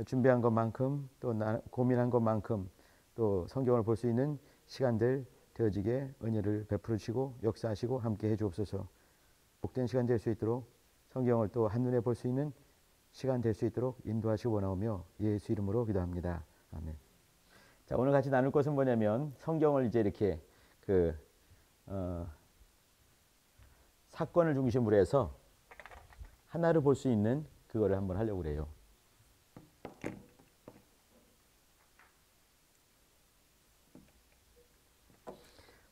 준비한 것만큼 또 고민한 것만큼 또 성경을 볼 수 있는 시간들 되어지게 은혜를 베풀어 주시고 역사하시고 함께 해 주옵소서. 복된 시간 될 수 있도록 성경을 또 한눈에 볼 수 있는 시간 될 수 있도록 인도하시고 원하오며 예수 이름으로 기도합니다. 아멘. 자, 오늘 같이 나눌 것은 뭐냐면 성경을 이제 이렇게 그 사건을 중심으로 해서 하나를 볼 수 있는 그거를 한번 하려고 그래요.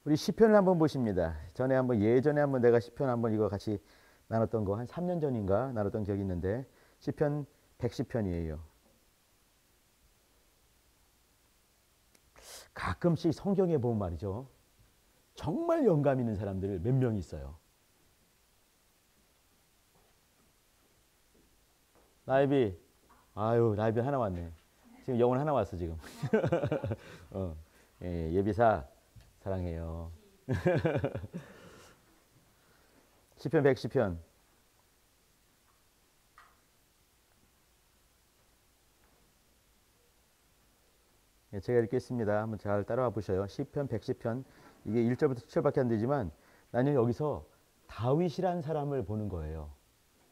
우리 시편을 한번 보십니다. 예전에 한번 내가 시편 한번 이거 같이 나눴던 거 한 3년 전인가 나눴던 기억이 있는데 시편 110편이에요. 가끔씩 성경에 보면 말이죠. 정말 영감 있는 사람들 몇 명 있어요. 나이비, 나이비 하나 왔네. 지금 영혼 하나 왔어 지금. 예비사 사랑해요. 시편 110편. 제가 읽겠습니다. 한번 잘 따라와 보셔요. 시편 110편. 이게 1절부터 7절밖에 안 되지만 나는 여기서 다윗이라는 사람을 보는 거예요.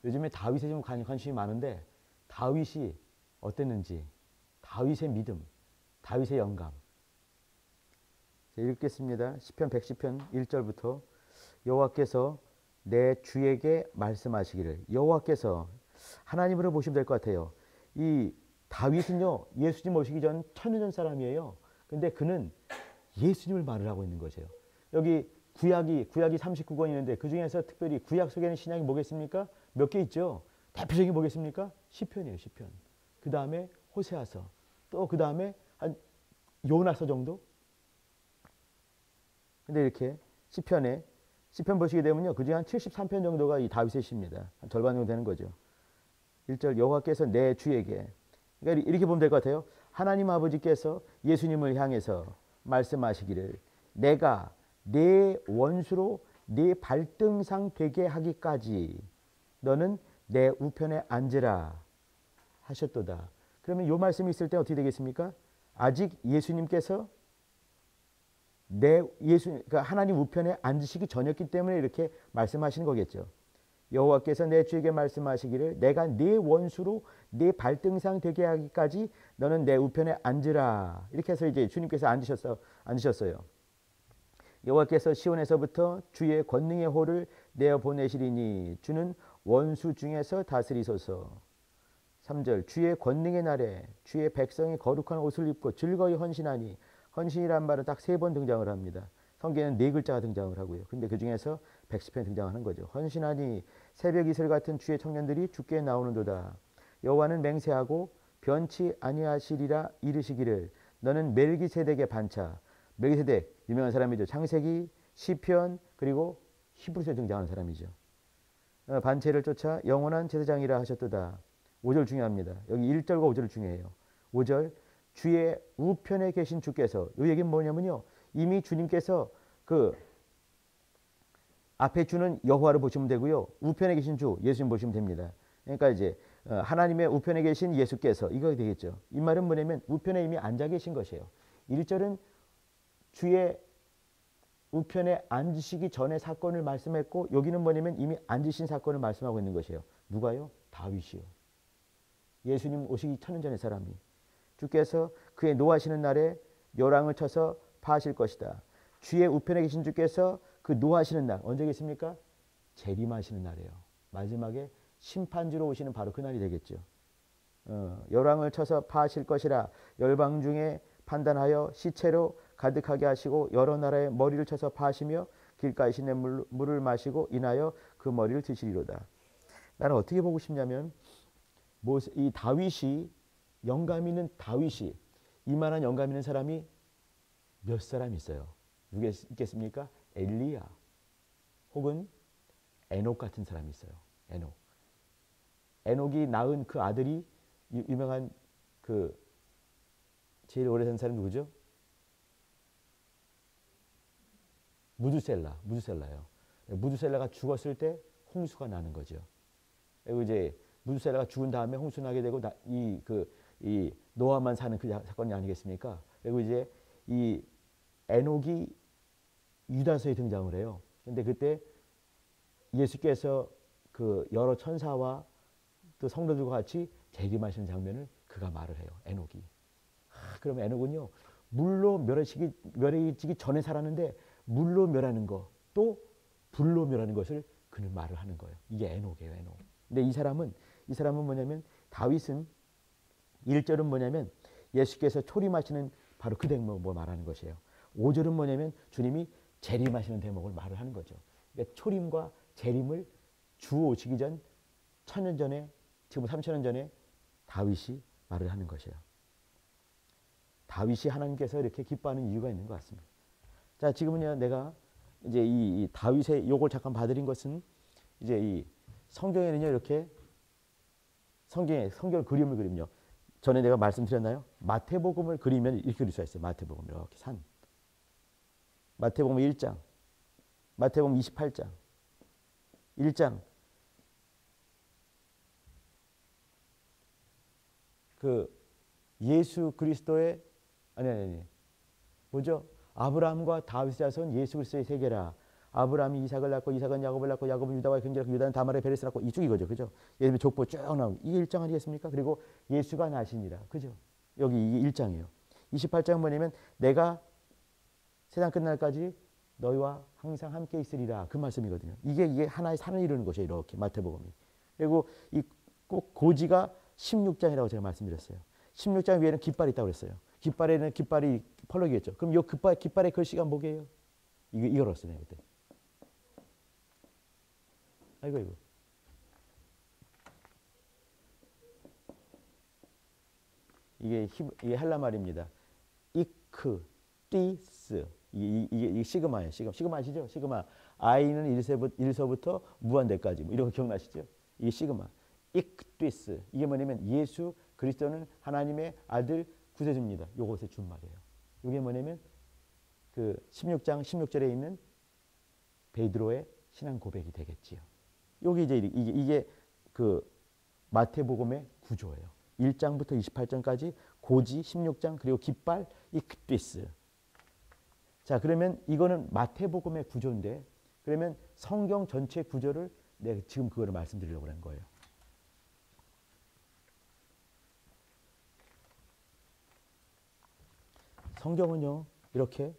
요즘에 다윗에 좀 관심이 많은데 다윗이 어땠는지, 다윗의 믿음, 다윗의 영감. 읽겠습니다. 시편 110편 1절부터 여호와께서 내 주에게 말씀하시기를. 여호와께서 하나님으로 보시면 될 것 같아요. 이 다윗은요 예수님 오시기 전 천년 사람이에요. 근데 그는 예수님을 말을 하고 있는 것이에요. 여기 구약이 39권 있는데 그 중에서 특별히 구약 속에는 신약이 뭐겠습니까? 몇 개 있죠. 대표적인 뭐겠습니까? 시편이에요. 시편. 그 다음에 호세아서. 또 그 다음에 한 요나서 정도. 근데 이렇게 시편 보시게 되면요. 그중에 한 73편 정도가 이 다윗의 시입니다. 한 절반 정도 되는 거죠. 1절 여호와께서 내 주에게. 그러니까 이렇게 보면 될 것 같아요. 하나님 아버지께서 예수님을 향해서 말씀하시기를 내가 내 원수로 네 발등상 되게 하기까지 너는 내 우편에 앉으라 하셨도다. 그러면 이 말씀이 있을 때 어떻게 되겠습니까? 아직 예수님께서 그러니까 하나님 우편에 앉으시기 전이었기 때문에 이렇게 말씀하시는 거겠죠. 여호와께서 내 주에게 말씀하시기를 내가 네 원수로 네 발등상 되게 하기까지 너는 내 우편에 앉으라. 이렇게 해서 이제 주님께서 앉으셨어요. 여호와께서 시온에서부터 주의 권능의 호를 내어 보내시리니 주는 원수 중에서 다스리소서. 3절 주의 권능의 날에 주의 백성이 거룩한 옷을 입고 즐거이 헌신하니. 헌신이란 말은 딱 3번 등장을 합니다. 성경에는 4글자가 등장을 하고요. 근데 그 중에서 110편 등장하는 거죠. 헌신하니 새벽 이슬 같은 주의 청년들이 주께 나오는도다. 여호와는 맹세하고 변치 아니하시리라 이르시기를 너는 멜기세덱의 반차. 멜기세덱 유명한 사람이죠. 창세기, 시편 그리고 히브리서에 등장하는 사람이죠. 반체를 쫓아 영원한 제사장이라 하셨도다. 5절 중요합니다. 여기 1절과 5절 중요해요. 5절 주의 우편에 계신 주께서. 이 얘기는 뭐냐면요. 이미 주님께서 그 앞에 주는 여호와를 보시면 되고요. 우편에 계신 주 예수님 보시면 됩니다. 그러니까 이제 하나님의 우편에 계신 예수께서 이거 되겠죠. 이 말은 뭐냐면 우편에 이미 앉아 계신 것이에요. 1절은 주의 우편에 앉으시기 전에 사건을 말씀했고 여기는 뭐냐면 이미 앉으신 사건을 말씀하고 있는 것이에요. 누가요? 다윗이요. 예수님 오시기 천년 전의 사람이. 주께서 그의 노하시는 날에 벼랑을 쳐서 파하실 것이다. 주의 우편에 계신 주께서 그 노하시는 날 언제겠습니까? 재림하시는 날이에요. 마지막에 심판주로 오시는 바로 그 날이 되겠죠. 열왕을 쳐서 파하실 것이라. 열방 중에 판단하여 시체로 가득하게 하시고 여러 나라의 머리를 쳐서 파하시며 길가에 있는 물을 마시고 인하여 그 머리를 드시리로다. 나는 어떻게 보고 싶냐면 이 다윗이 영감 있는 다윗이 이만한 영감 있는 사람이 몇 사람 있어요. 누가 있겠습니까? 엘리야 혹은 에녹 같은 사람이 있어요. 에녹이 낳은 그 아들이 유명한 그 제일 오래 산 사람이 누구죠? 무두셀라예요. 무두셀라가 죽었을 때 홍수가 나는 거죠. 그리고 이제 무두셀라가 죽은 다음에 홍수 나게 되고 이 그 이 노아만 사는 그 사건이 아니겠습니까? 그리고 이제 이 에녹이 유다서에 등장을 해요. 근데 그때 예수께서 그 여러 천사와 또 성도들과 같이 재림하시는 장면을 그가 말을 해요. 에녹이. 그러면 에녹은요, 물로 멸해지기 전에 살았는데 물로 멸하는 거, 또 불로 멸하는 것을 그는 말을 하는 거예요. 이게 에녹이에요, 에녹. 근데 이 사람은 뭐냐면, 다윗은 1절은 뭐냐면 예수께서 초림하시는 바로 그 대목을 말하는 것이에요. 5절은 뭐냐면 주님이 재림하시는 대목을 말을 하는 거죠. 그러니까 초림과 재림을 주 오시기 전 1000년 전에, 지금 3000년 전에 다윗이 말을 하는 것이에요. 다윗이 하나님께서 이렇게 기뻐하는 이유가 있는 것 같습니다. 자, 지금은요, 내가 이제 이 다윗의 요걸 잠깐 봐드린 것은, 이제 이 성경에는요, 이렇게 성경 그림을 그리면요, 전에 내가 말씀드렸나요? 마태복음을 그리면 이렇게 그릴 수가 있어요. 마태복음 이렇게 산. 마태복음 1장, 마태복음 28장, 1장. 그 예수 그리스도의 아니 뭐죠? 아브라함과 다윗의 자손 예수 그리스도의 세계라. 아브라함이 이삭을 낳고 이삭은 야곱을 낳고 야곱은 유다와 경제를 유다는 다말의 베레스를 낳고 이쪽 이거죠. 그죠? 예수님의 족보 쭉 나오고 이게 1장 아니겠습니까? 그리고 예수가 나시니라. 그죠? 여기 이게 1장이에요. 28장은 뭐냐면 내가 세상 끝날까지 너희와 항상 함께 있으리라. 그 말씀이거든요. 이게 하나의 산을 이루는 것이에요. 이렇게 마태복음이. 그리고 이 꼭 고지가 16장이라고 제가 말씀드렸어요. 16장 위에는 깃발이 있다고 그랬어요. 깃발에는 깃발이 펄럭이겠죠. 그럼 이 깃발의 글씨가 뭐게요? 이걸 썼네요 그때. 아이고. 이게 헬라 말입니다. 이크, 띠스. 이게 시그마예요. 시그마 아시죠? 시그마. I는 1서부터 무한대까지. 뭐 이런 거 기억나시죠? 이게 시그마. 익띠스. 이게 뭐냐면 예수 그리스도는 하나님의 아들 구세주입니다. 요것의 준말이에요. 이게 뭐냐면 그 16장 16절에 있는 베드로의 신앙 고백이 되겠지요. 여기 이제 이게 그 마태복음의 구조예요. 1장부터 28장까지 고지 16장 그리고 깃발 익띠스. 자, 그러면 이거는 마태복음의 구조인데, 그러면 성경 전체 구조를 내가 지금 그거를 말씀드리려고 하는 거예요. 성경은요, 이렇게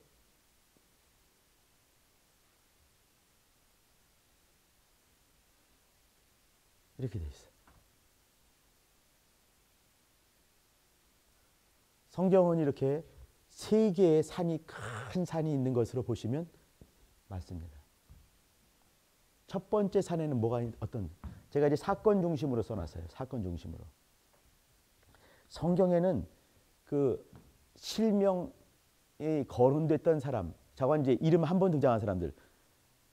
돼 있어요. 성경은 이렇게 세 개의 산이, 큰 산이 있는 것으로 보시면 맞습니다. 첫 번째 산에는 제가 이제 사건 중심으로 써놨어요. 사건 중심으로. 성경에는 그 실명이 거론됐던 사람, 자관 이제 이름 한 번 등장한 사람들,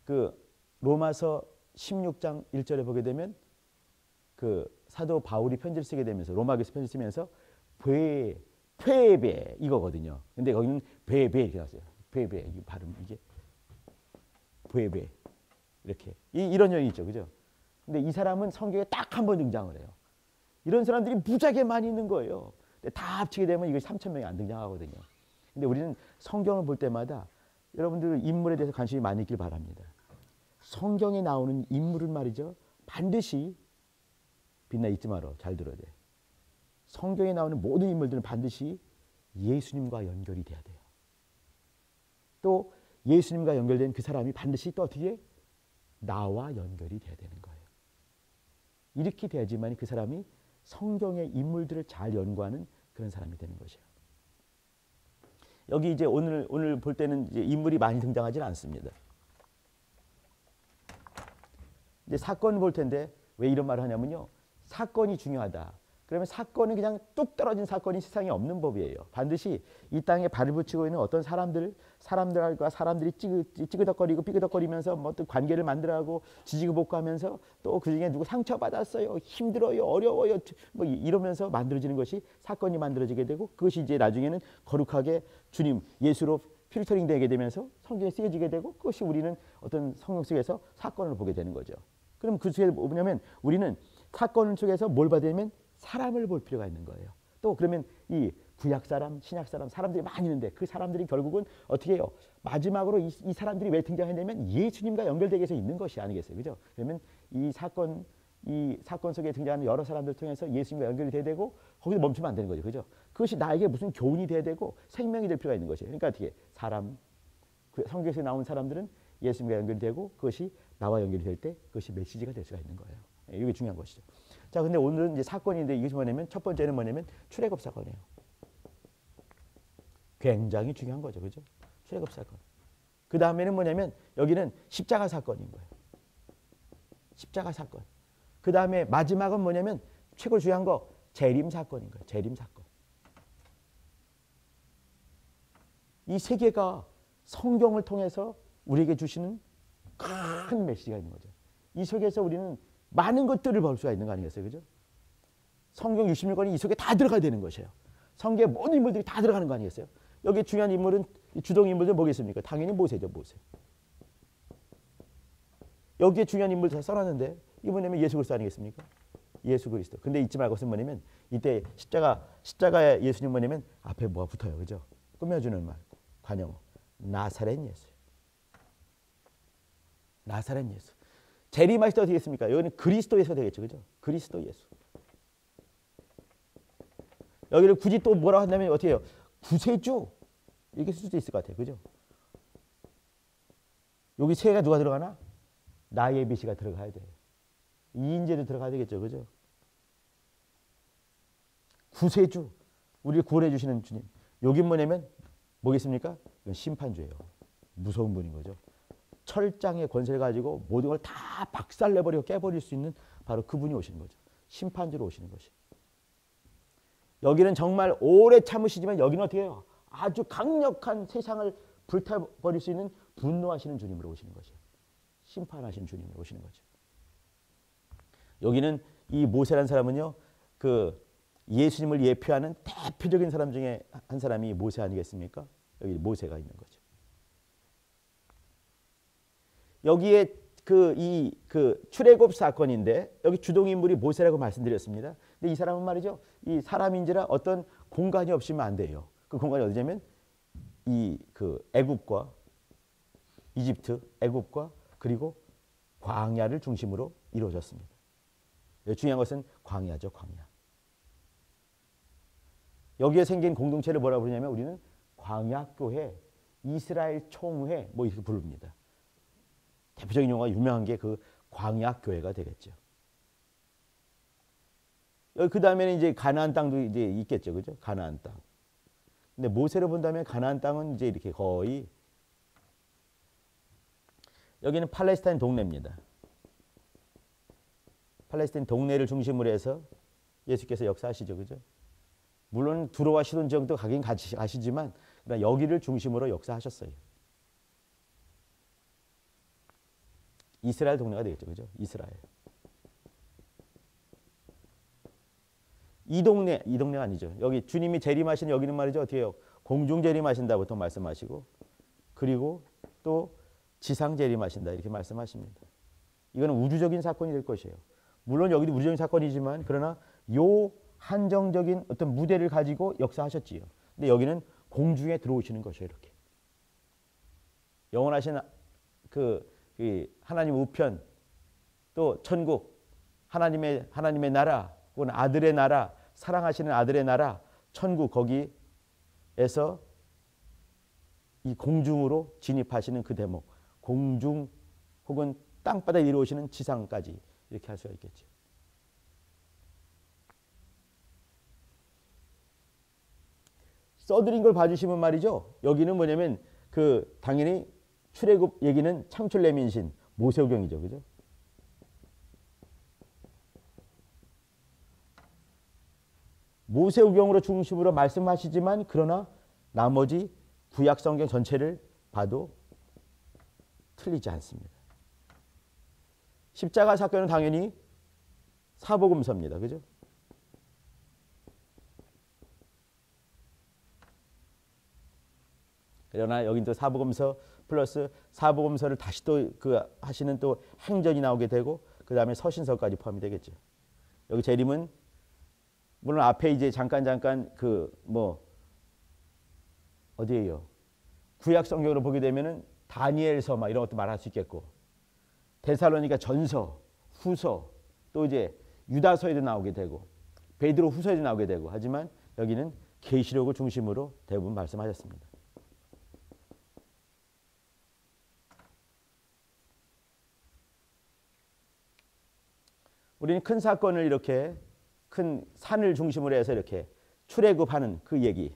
그 로마서 16장 1절에 보게 되면 그 사도 바울이 편지를 쓰게 되면서 로마교에서 편지 쓰면서 베베 이거거든요. 근데 거기는 베베 이렇게 나왔어요. 베베 이 발음 이게 베베 이렇게 이런 연이 있죠, 그죠? 근데 이 사람은 성경에 딱 한 번 등장을 해요. 이런 사람들이 무지하게 많이 있는 거예요. 근데 다 합치게 되면 이거 3,000명이 안 등장하거든요. 근데 우리는 성경을 볼 때마다 여러분들 인물에 대해서 관심이 많이 있길 바랍니다. 성경에 나오는 인물은 말이죠, 반드시 빛나 잊지 말어. 잘 들어야 돼. 성경에 나오는 모든 인물들은 반드시 예수님과 연결이 돼야 돼요. 또 예수님과 연결된 그 사람이 반드시 또 어떻게 나와 연결이 돼야 되는 거예요. 이렇게 돼야지만 그 사람이 성경의 인물들을 잘 연구하는 그런 사람이 되는 것이에요. 여기 이제 오늘 볼 때는 이제 인물이 많이 등장하지는 않습니다. 이제 사건을 볼 텐데 왜 이런 말을 하냐면요, 사건이 중요하다. 그러면 사건은 그냥 뚝 떨어진 사건이 세상에 없는 법이에요. 반드시 이 땅에 발을 붙이고 있는 어떤 사람들과 사람들이 찌그덕거리고 삐그덕거리면서 뭐 또 관계를 만들어가고 지지고 볶고하면서 또 그 중에 누구 상처받았어요, 힘들어요, 어려워요, 뭐 이러면서 만들어지는 것이 사건이 만들어지게 되고, 그것이 이제 나중에는 거룩하게 주님 예수로 필터링 되게 되면서 성경에 쓰여지게 되고, 그것이 우리는 어떤 성경 속에서 사건을 보게 되는 거죠. 그럼 그 속에 뭐냐면 우리는 사건 속에서 뭘 봐야 되냐면 사람을 볼 필요가 있는 거예요. 또 그러면 이 구약 사람, 신약 사람, 사람들이 많이 있는데 그 사람들이 결국은 어떻게 해요? 마지막으로 이 사람들이 왜 등장했냐면 예수님과 연결되게 해서 있는 것이 아니겠어요, 그죠? 그러면 이 사건 속에 등장하는 여러 사람들 통해서 예수님과 연결이 돼야 되고 거기서 멈추면 안 되는 거죠, 그죠? 그것이 나에게 무슨 교훈이 돼야 되고 생명이 될 필요가 있는 것이에요. 그러니까 어떻게 성경에서 나온 사람들은 예수님과 연결되고 그것이 나와 연결이 될 때 그것이 메시지가 될 수가 있는 거예요. 이게 중요한 것이죠. 자, 근데 오늘은 이제 사건인데 이것이 뭐냐면 첫 번째는 뭐냐면 출애굽 사건이에요. 굉장히 중요한 거죠, 그죠? 출애굽 사건. 그 다음에는 뭐냐면 여기는 십자가 사건인 거예요. 십자가 사건. 그 다음에 마지막은 뭐냐면 최고 중요한 거 재림 사건인 거예요. 재림 사건. 이 세 개가 성경을 통해서 우리에게 주시는 큰 메시지가 있는 거죠. 이 속에서 우리는 많은 것들을 볼 수가 있는 거 아니겠어요, 그죠? 성경 66권이 이 속에 다 들어가야 되는 것이에요. 성경의 모든 인물들이 다 들어가는 거 아니겠어요? 여기 중요한 인물은 주동 인물들 뭐겠습니까? 당연히 모세죠, 모세. 여기에 중요한 인물 다 써놨는데 이게 뭐냐면 예수 그리스도 아니겠습니까? 예수 그리스도. 근데 잊지 말고 것은 뭐냐면 이때 십자가에 예수님 뭐냐면 앞에 뭐가 붙어요, 그죠? 꾸며주는 말, 관용, 나사렛 예수. 나사렛 예수. 재림하실 때 어떻게 됐습니까? 여기는 그리스도 예수가 되겠죠, 그죠? 그리스도 예수. 여기를 굳이 또 뭐라고 한다면 어떻게 해요? 구세주 이렇게 쓸 수도 있을 것 같아요, 그죠? 여기 세 개가 누가 들어가나? 나예비시가 들어가야 돼요. 이인재도 들어가야 되겠죠, 그죠? 구세주, 우리를 구원해 주시는 주님. 여기 뭐냐면 뭐겠습니까? 이건 심판주예요. 무서운 분인 거죠. 철장의 권세를 가지고 모든 걸 다 박살내버리고 깨버릴 수 있는 바로 그분이 오시는 거죠. 심판주로 오시는 것이. 여기는 정말 오래 참으시지만 여기는 어떻게 해요? 아주 강력한 세상을 불타버릴 수 있는 분노하시는 주님으로 오시는 것이에요. 심판하시는 주님으로 오시는 거죠. 여기는 이 모세라는 사람은요, 그 예수님을 예표하는 대표적인 사람 중에 한 사람이 모세 아니겠습니까? 여기 모세가 있는 거죠. 여기에 그 출애굽 사건인데 여기 주동 인물이 모세라고 말씀드렸습니다. 근데 이 사람은 말이죠, 이 사람인지라 어떤 공간이 없으면 안 돼요. 그 공간이 어디냐면 이 그 애굽과 이집트, 애굽과 그리고 광야를 중심으로 이루어졌습니다. 중요한 것은 광야죠, 광야. 여기에 생긴 공동체를 뭐라고 부르냐면 우리는 광야교회, 이스라엘 총회 뭐 이렇게 부릅니다. 대표적인 용어가 유명한 게 그 광야교회가 되겠죠. 그 다음에는 이제 가나안 땅도 이제 있겠죠, 그죠? 가나안 땅. 근데 모세를 본다면 가나안 땅은 이제 이렇게 거의 여기는 팔레스타인 동네입니다. 팔레스타인 동네를 중심으로 해서 예수께서 역사하시죠, 그죠? 물론 두로와 시돈 지역도 가긴 가시지만 여기를 중심으로 역사하셨어요. 이스라엘 동네가 되겠죠, 그죠? 이스라엘. 이 동네가 아니죠. 여기 주님이 재림하신 여기는 말이죠. 어떻게 해요? 공중 재림하신다 보통 말씀하시고 그리고 또 지상 재림하신다 이렇게 말씀하십니다. 이거는 우주적인 사건이 될 것이에요. 물론 여기도 우주적인 사건이지만 그러나 요 한정적인 어떤 무대를 가지고 역사하셨지요. 근데 여기는 공중에 들어오시는 것이에요. 이렇게. 영원하신 그 하나님 우편 또 천국 하나님의 나라 혹은 아들의 나라 사랑하시는 아들의 나라 천국 거기에서 이 공중으로 진입하시는 그 대목 공중 혹은 땅바닥에 이루어지는 지상까지 이렇게 할 수가 있겠죠. 써드린 걸 봐주시면 말이죠. 여기는 뭐냐면 그 당연히 출애굽 얘기는 창출 내민신 모세오경이죠, 그죠? 모세오경으로 중심으로 말씀하시지만 그러나 나머지 구약 성경 전체를 봐도 틀리지 않습니다. 십자가 사건은 당연히 사복음서입니다, 그죠? 그러나 여긴 또 사복음서 플러스 사복음서를 다시 또 그 하시는 또 행전이 나오게 되고 그 다음에 서신서까지 포함이 되겠죠. 여기 재림은 물론 앞에 이제 잠깐 그 뭐 어디예요? 구약 성경으로 보게 되면은 다니엘서 막 이런 것도 말할 수 있겠고, 데살로니가 전서, 후서, 또 이제 유다서에도 나오게 되고, 베드로 후서에도 나오게 되고, 하지만 여기는 계시록을 중심으로 대부분 말씀하셨습니다. 우리는 큰 사건을 이렇게 큰 산을 중심으로 해서 이렇게 출애굽하는 그 얘기,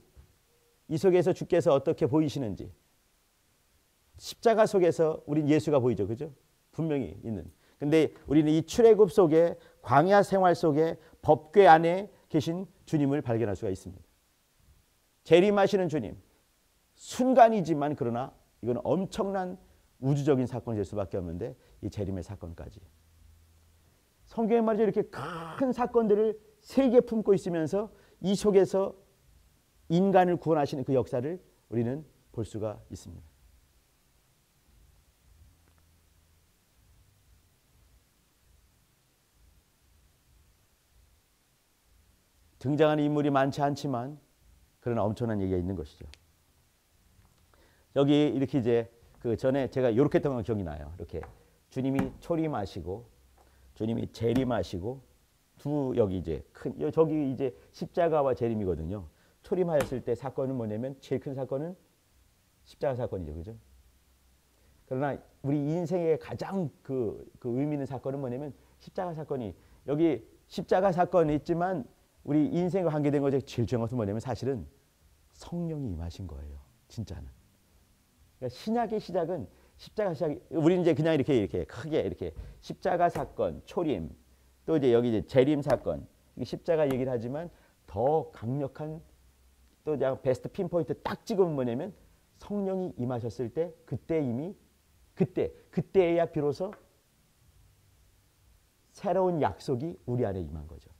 이 속에서 주께서 어떻게 보이시는지, 십자가 속에서 우린 예수가 보이죠, 그죠? 분명히 있는. 근데 우리는 이 출애굽 속에, 광야 생활 속에, 법궤 안에 계신 주님을 발견할 수가 있습니다. 재림하시는 주님, 순간이지만 그러나 이건 엄청난 우주적인 사건이 될 수밖에 없는데, 이 재림의 사건까지. 성경에 말이죠, 이렇게 큰 사건들을 세계 품고 있으면서 이 속에서 인간을 구원하시는 그 역사를 우리는 볼 수가 있습니다. 등장하는 인물이 많지 않지만 그러나 엄청난 얘기가 있는 것이죠. 여기 이렇게 이제 그 전에 제가 이렇게 했던 건 기억이 나요. 이렇게 주님이 초림하시고 주님이 재림하시고 여기 이제 큰 저기 이제 십자가와 재림이거든요. 초림하였을 때 사건은 뭐냐면 제일 큰 사건은 십자가 사건이죠, 그죠? 그러나 우리 인생의 가장 그 의미 있는 사건은 뭐냐면 십자가 사건이, 여기 십자가 사건이 있지만 우리 인생과 관계된 것에 제일 중요한 것은 뭐냐면 사실은 성령이 임하신 거예요, 진짜는. 그러니까 신약의 시작은 십자가 시작. 우리는 이제 그냥 이렇게 크게 이렇게 십자가 사건, 초림, 또 이제 여기 이제 재림 사건, 십자가 얘기를 하지만 더 강력한 또 베스트 핀포인트 딱 찍으면 뭐냐면 성령이 임하셨을 때 그때 이미 그때에야 비로소 새로운 약속이 우리 안에 임한 거죠.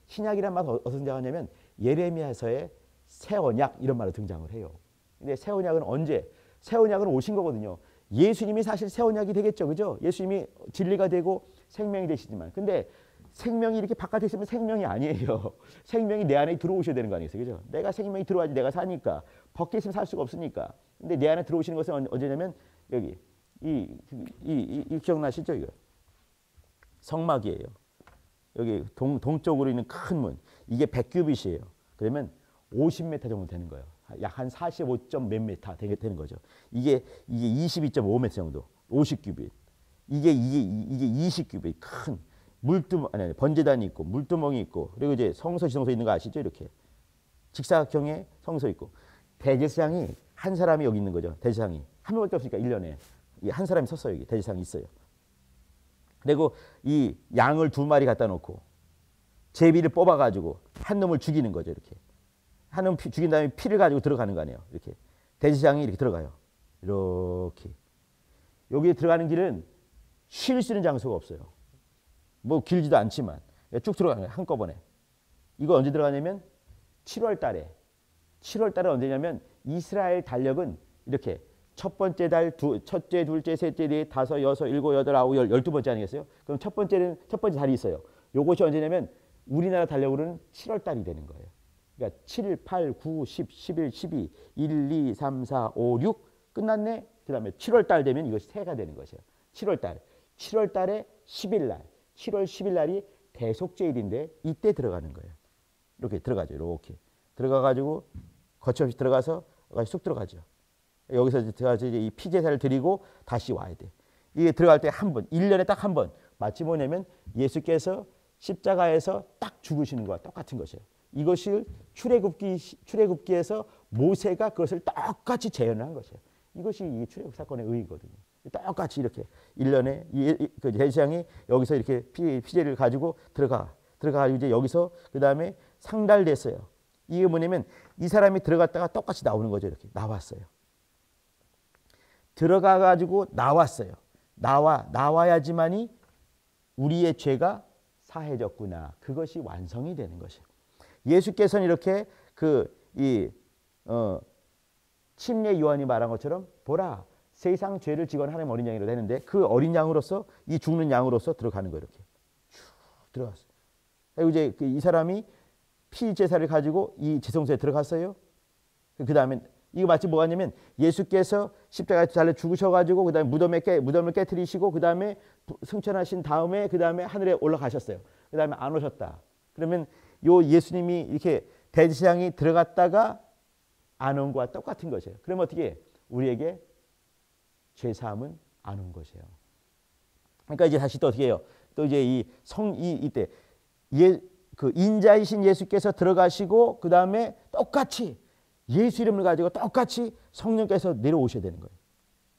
신약이란 말은 어디서 등장하냐면 예레미야서에 새 언약 이런 말로 등장을 해요. 근데 새 언약은 언제? 새 언약은 오신 거거든요. 예수님이 사실 새 언약이 되겠죠, 그죠? 예수님이 진리가 되고 생명이 되시지만, 근데 생명이 이렇게 바깥에 있으면 생명이 아니에요. 생명이 내 안에 들어오셔야 되는 거 아니겠어요, 그죠? 내가 생명이 들어와야지 내가 사니까. 밖에 있으면 살 수가 없으니까. 근데 내 안에 들어오시는 것은 언제냐면 여기 이 기억나시죠, 이거? 성막이에요. 여기 동쪽으로 있는 큰 문, 이게 100규빗이에요. 그러면 50m 정도 되는 거예요. 약 한 45점 몇 미터 되는 거죠. 이게 22.5m 정도, 50규빗. 이게 20규빗 큰 번제단이 있고 물두멍이 있고, 그리고 이제 성소 지성소 있는 거 아시죠? 이렇게 직사각형의 성소 있고, 대제사장이 한 사람이 여기 있는 거죠. 대제사장이 한 명밖에 없으니까 1년에 한 사람이 섰어요. 여기 대제사장이 있어요. 그리고 이 양을 2마리 갖다 놓고 제비를 뽑아가지고 한 놈을 죽이는 거죠. 이렇게 한 놈 죽인 다음에 피를 가지고 들어가는 거 아니에요. 이렇게 대제사장이 이렇게 들어가요. 이렇게 여기 들어가는 길은 쉴 수 있는 장소가 없어요. 뭐 길지도 않지만 쭉 들어가는 거예요, 한꺼번에. 이거 언제 들어가냐면 7월 달에 언제냐면 이스라엘 달력은 이렇게 첫 번째 달, 첫째, 둘째, 셋째, 넷, 다섯, 여섯, 일곱, 여덟, 아홉, 12번째 아니겠어요? 그럼 첫 번째 달이 있어요. 요것이 언제냐면 우리나라 달력으로는 7월 달이 되는 거예요. 그러니까 7, 8, 9, 10, 11, 12, 1, 2, 3, 4, 5, 6 끝났네. 그 다음에 7월 달 되면 이것이 새해가 되는 것이에요. 7월 달에 10일 날, 7월 10일 날이 대속죄일인데 이때 들어가는 거예요. 이렇게 들어가죠. 이렇게 들어가가지고 거침없이 들어가서 쑥 들어가죠. 여기서 이제 들어가서 이제 이 피제사를 드리고 다시 와야 돼. 이게 들어갈 때 한 번, 1년에 딱 한 번. 마치 뭐냐면 예수께서 십자가에서 딱 죽으시는 거와 똑같은 것이에요. 이것을 출애굽기에서 모세가 그것을 똑같이 재현을 한 것이에요. 이것이 이 출애굽 사건의 의의거든요. 똑같이 이렇게 1년에 그 제사장이 여기서 이렇게 피제를 가지고 들어가가지고 이제 여기서 그 다음에 상달됐어요. 이게 뭐냐면 이 사람이 들어갔다가 똑같이 나오는 거죠. 이렇게 나왔어요. 들어가가지고 나왔어요. 나와야지만이 우리의 죄가 사해졌구나. 그것이 완성이 되는 것이에요. 예수께서는 이렇게 침례 요한이 말한 것처럼 보라 세상 죄를 지고는 하나님 어린 양이라고 했는데 그 어린 양으로서 이 죽는 양으로서 들어가는 거예요. 이렇게 쭉 들어갔어요. 그리고 이제 이 사람이 피 제사를 가지고 이 지성소에 들어갔어요. 그 다음에 이거 마치 뭐가 냐면 예수께서 십자가에 달려 죽으셔가지고 그 다음에 무덤을 깨뜨리시고 그 다음에 승천하신 다음에 그 다음에 하늘에 올라가셨어요. 그 다음에 안 오셨다. 그러면 요 예수님이 이렇게 대제사장이 들어갔다가 안 온 것과 똑같은 것이에요. 그러면 어떻게 해? 우리에게 죄사함은 안 온 것이에요. 그러니까 이제 다시 또 어떻게 해요? 또 이제 이때 그 인자이신 예수께서 들어가시고 그 다음에 똑같이 예수 이름을 가지고 똑같이 성령께서 내려오셔야 되는 거예요.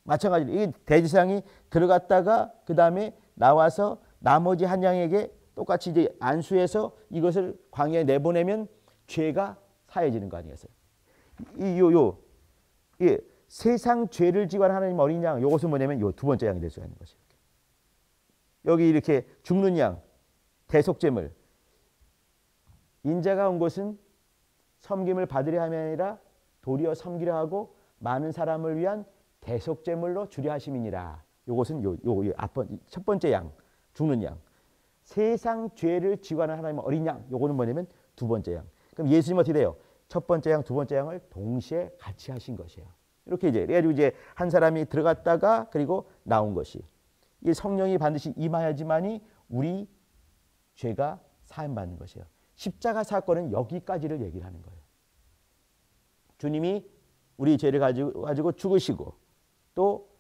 마찬가지로 이 대제사장이 들어갔다가 그 다음에 나와서 나머지 한 양에게 똑같이 이제 안수해서 이것을 광야에 내보내면 죄가 사해지는 거 아니겠어요? 이 세상 죄를 지고한 하나님 어린 양, 이것은 뭐냐면 요 두 번째 양이 될 수가 있는 것이에요. 여기 이렇게 죽는 양, 대속제물. 인자가 온 것은 섬김을 받으려 함이 아니라 도리어 섬기려 하고 많은 사람을 위한 대속제물로 주려 하심이니라. 이것은 첫 번째 양, 죽는 양. 세상 죄를 지고하는 하나님의 어린 양. 요거는 뭐냐면 두 번째 양. 그럼 예수님 어떻게 돼요? 첫 번째 양, 두 번째 양을 동시에 같이 하신 것이에요. 이렇게 그래가지고 이제 한 사람이 들어갔다가 그리고 나온 것이. 이 성령이 반드시 임하야지만이 우리 죄가 사함받는 것이에요. 십자가 사건은 여기까지를 얘기를 하는 거예요. 주님이 우리 죄를 가지고 죽으시고 또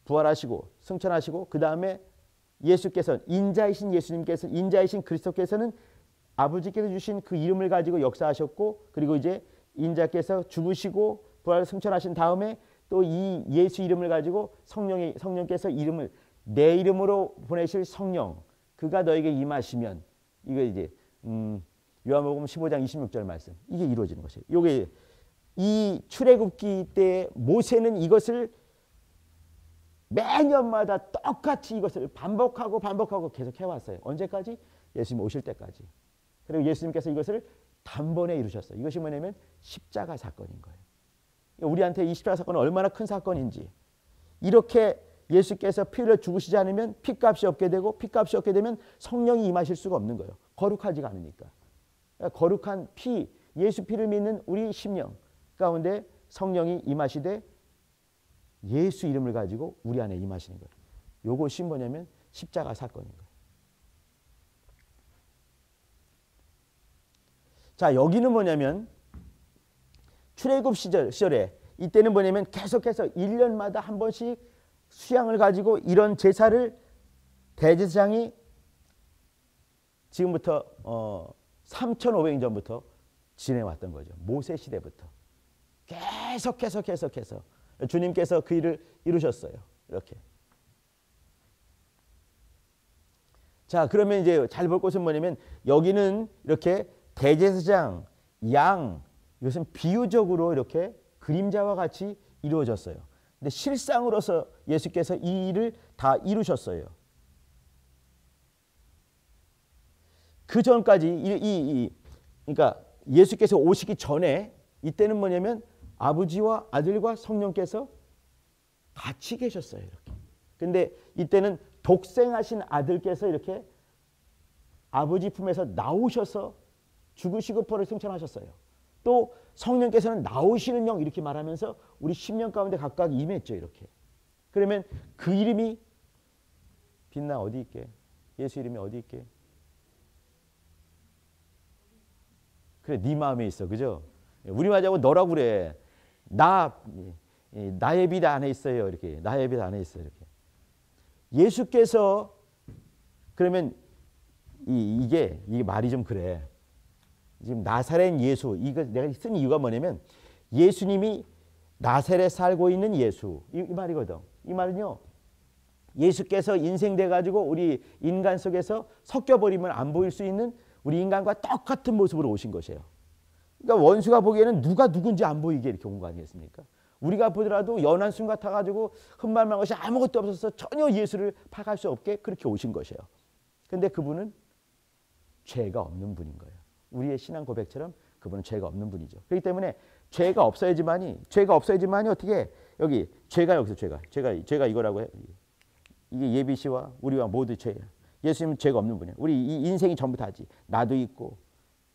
부활하시고 승천하시고 그 다음에 예수께서 인자이신 예수님께서 인자이신 그리스도께서는 아버지께서 주신 그 이름을 가지고 역사하셨고 그리고 이제 인자께서 죽으시고 부활 승천하신 다음에 또 이 예수 이름을 가지고 성령께서 이름을 내 이름으로 보내실 성령 그가 너에게 임하시면 이거 이제 요한복음 15장 26절 말씀 이게 이루어지는 것이에요. 이게 이 출애굽기 때 모세는 이것을 매년마다 똑같이 이것을 반복하고 계속 해왔어요. 언제까지? 예수님 오실 때까지. 그리고 예수님께서 이것을 단번에 이루셨어요. 이것이 뭐냐면 십자가 사건인 거예요. 우리한테 이 십자가 사건은 얼마나 큰 사건인지 이렇게 예수께서 피 흘려 죽으시지 않으면 피값이 없게 되고 피값이 없게 되면 성령이 임하실 수가 없는 거예요. 거룩하지가 않으니까. 거룩한 피, 예수 피를 믿는 우리 심령 가운데 성령이 임하시되 예수 이름을 가지고 우리 안에 임하시는 거예요. 이것이 뭐냐면 십자가 사건인 거예요. 자, 여기는 뭐냐면 출애굽 시절에 이때는 뭐냐면 계속해서 1년마다 한 번씩 수양을 가지고 이런 제사를 대제사장이 지금부터 3,500년 전부터 지내왔던 거죠. 모세 시대부터. 계속해서 주님께서 그 일을 이루셨어요. 이렇게. 자, 그러면 이제 잘 볼 것은 뭐냐면 여기는 이렇게 대제사장, 양 이것은 비유적으로 이렇게 그림자와 같이 이루어졌어요. 근데 실상으로서 예수께서 이 일을 다 이루셨어요. 그 전까지 그러니까 예수께서 오시기 전에 이때는 뭐냐면 아버지와 아들과 성령께서 같이 계셨어요. 이렇게. 근데 이때는 독생하신 아들께서 이렇게 아버지 품에서 나오셔서 죽으시고 부활을 승천하셨어요. 또 성령께서는 나오시는 영 이렇게 말하면서 우리 심령 가운데 각각 임했죠. 이렇게. 그러면 그 이름이 빛나 어디 있게? 예수 이름이 어디 있게? 그래, 네 마음에 있어. 그죠? 우리말하자고 너라고 그래. 나의 빛 안에 있어요. 이렇게. 나의 빛 안에 있어요. 이렇게. 예수께서 그러면 이게 말이 좀 그래. 지금 나사렛 예수 이거 내가 쓴 이유가 뭐냐면 예수님이 나사렛에 살고 있는 예수 이 말이거든. 이 말은요. 예수께서 인생돼 가지고 우리 인간 속에서 섞여 버리면 안 보일 수 있는 우리 인간과 똑같은 모습으로 오신 것이에요. 그러니까 원수가 보기에는 누가 누군지 안 보이게 이렇게 온 거 아니겠습니까? 우리가 보더라도 연한 순 같아 가지고 흠말만 것이 아무것도 없어서 전혀 예수를 파악할 수 없게 그렇게 오신 것이에요. 근데 그분은 죄가 없는 분인 거예요. 우리의 신앙 고백처럼 그분은 죄가 없는 분이죠. 그렇기 때문에 죄가 없어야지만이 어떻게 여기 여기서 죄가 이거라고 해. 이게 예비 씨와 우리와 모두 죄예요. 예수님은 죄가 없는 분이에요. 우리 이 인생이 전부 다지. 나도 있고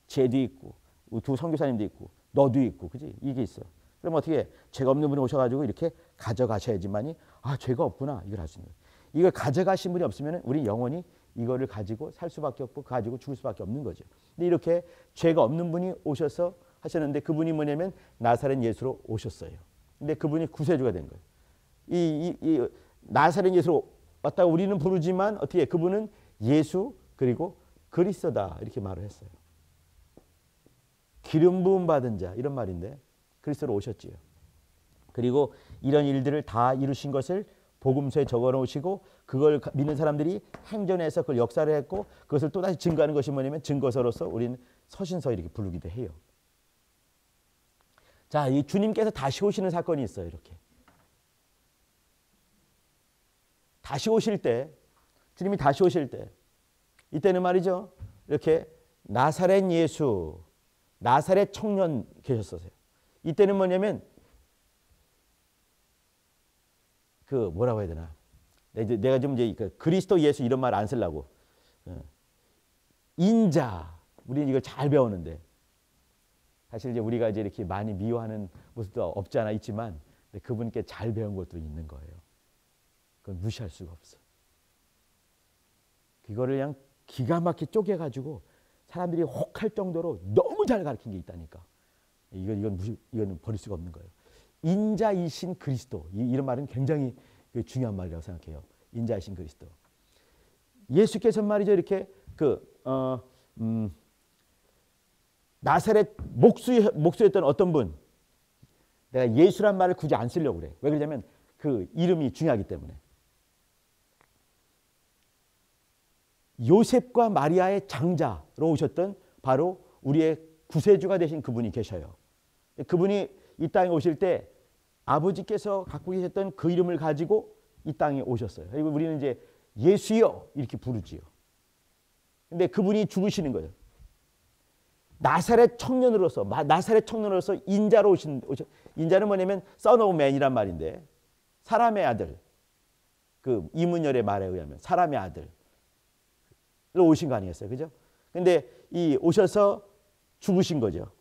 죄도 있고 두 선교사님도 있고 너도 있고 그지? 이게 있어. 그럼 어떻게 해? 죄가 없는 분이 오셔가지고 이렇게 가져가셔야지만이 죄가 없구나 이걸 할 수 있는 거예요. 이걸 가져가신 분이 없으면 우리 영원히 이거를 가지고 살 수밖에 없고 가지고 죽을 수밖에 없는 거죠. 근데 이렇게 죄가 없는 분이 오셔서 하셨는데 그분이 뭐냐면 나사렛 예수로 오셨어요. 근데 그분이 구세주가 된 거예요. 이 나사렛 예수로 왔다고 우리는 부르지만 어떻게 그분은 예수 그리고 그리스도다 이렇게 말을 했어요. 기름 부음 받은 자 이런 말인데 그리스도로 오셨지요. 그리고 이런 일들을 다 이루신 것을 복음서에 적어 놓으시고 그걸 믿는 사람들이 행전해서 그걸 역사를 했고 그것을 또다시 증거하는 것이 뭐냐면 증거서로서 우리는 서신서 이렇게 부르기도 해요. 자, 이 주님께서 다시 오시는 사건이 있어요. 이렇게 다시 오실 때 주님이 다시 오실 때 이때는 말이죠. 이렇게 나사렛 예수 나사렛 청년 계셨었어요. 이때는 뭐냐면 그 뭐라고 해야 되나? 내가 좀 이제 그리스도 예수 이런 말 안 쓰려고 인자 우리는 이걸 잘 배우는데 사실 이제 우리가 이제 이렇게 많이 미워하는 모습도 없지 않아 있지만 그분께 잘 배운 것도 있는 거예요. 그건 무시할 수가 없어. 그거를 그냥 기가 막히게 쪼개가지고 사람들이 혹할 정도로 너무 잘 가르친 게 있다니까. 이건 버릴 수가 없는 거예요. 인자이신 그리스도 이런 말은 굉장히 중요한 말이라고 생각해요. 인자이신 그리스도. 예수께서 말이죠 이렇게 나사렛 목수였던 어떤 분 내가 예수란 말을 굳이 안 쓰려고 그래. 왜 그러냐면 그 이름이 중요하기 때문에. 요셉과 마리아의 장자로 오셨던 바로 우리의 구세주가 되신 그분이 계셔요. 그분이 이 땅에 오실 때 아버지께서 갖고 계셨던 그 이름을 가지고 이 땅에 오셨어요. 그리고 우리는 이제 예수여 이렇게 부르지요. 근데 그분이 죽으시는 거예요. 나사렛 청년으로서 인자로 인자는 뭐냐면 son of man이란 말인데 사람의 아들. 그 이문열의 말에 의하면 사람의 아들로 오신 거 아니겠어요. 그죠? 근데 이 오셔서 죽으신 거죠.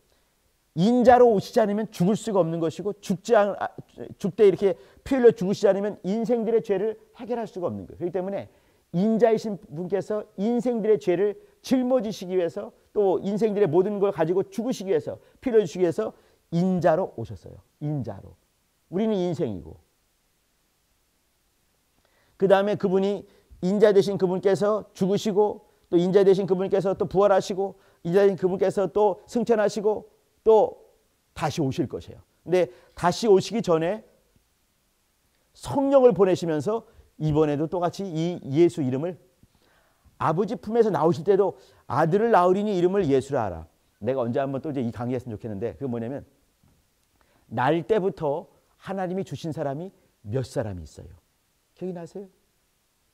인자로 오시지 않으면 죽을 수가 없는 것이고 죽되 이렇게 피 흘려 죽으시지 않으면 인생들의 죄를 해결할 수가 없는 거예요. 그렇기 때문에 인자이신 분께서 인생들의 죄를 짊어지시기 위해서 또 인생들의 모든 걸 가지고 죽으시기 위해서 피 흘려 주시기 위해서 인자로 오셨어요. 인자로. 우리는 인생이고 그 다음에 그분이 인자 되신 그분께서 죽으시고 또 인자 되신 그분께서 또 부활하시고 인자 되신 그분께서 또 승천하시고 또 다시 오실 것이에요. 근데 다시 오시기 전에 성령을 보내시면서 이번에도 똑같이 이 예수 이름을 아버지 품에서 나오실 때도 아들을 낳으리니 이름을 예수라 하라. 내가 언제 한번 또 이제 이 강의했으면 좋겠는데 그게 뭐냐면 날 때부터 하나님이 주신 사람이 몇 사람이 있어요. 기억이 나세요?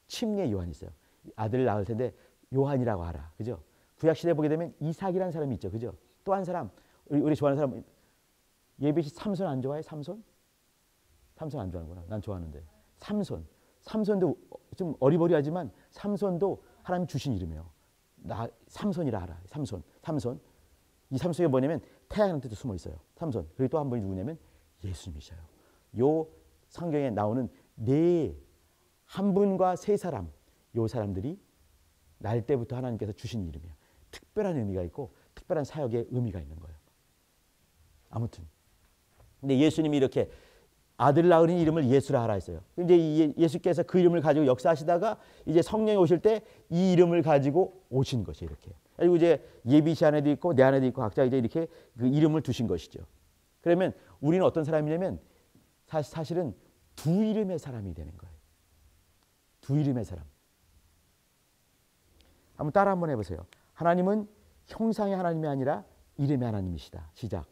침례 요한이 있어요. 아들을 낳을 텐데 요한이라고 하라. 그죠? 구약시대에 보게 되면 이삭이라는 사람이 있죠. 그죠? 또 한 사람 우리 좋아하는 사람 예배시 삼손 안 좋아해? 삼손 안 좋아하는구나. 난 좋아하는데 삼손도 좀 어리버리하지만 삼손도 하나님 주신 이름이에요. 나 삼손이라 하라. 삼손 이 삼손이 뭐냐면 태양한테도 숨어 있어요. 삼손. 그리고 또 한 분이 누구냐면 예수님이셔요. 요 성경에 나오는 한 분과 세 사람 요 사람들이 날 때부터 하나님께서 주신 이름이에요. 특별한 의미가 있고 특별한 사역의 의미가 있는 거예요. 아무튼 근데 예수님이 이렇게 아들 낳으린 이름을 예수라 하라 했어요. 이제 예수께서 그 이름을 가지고 역사하시다가 이제 성령이 오실 때 이 이름을 가지고 오신 것이 이렇게. 그리고 이제 예비 씨 안에도 있고 내 안에도 있고 각자 이제 이렇게 그 이름을 두신 것이죠. 그러면 우리는 어떤 사람이냐면 사실은 두 이름의 사람이 되는 거예요. 두 이름의 사람. 한번 따라 한번 해보세요. 하나님은 형상의 하나님이 아니라 이름의 하나님이시다. 시작.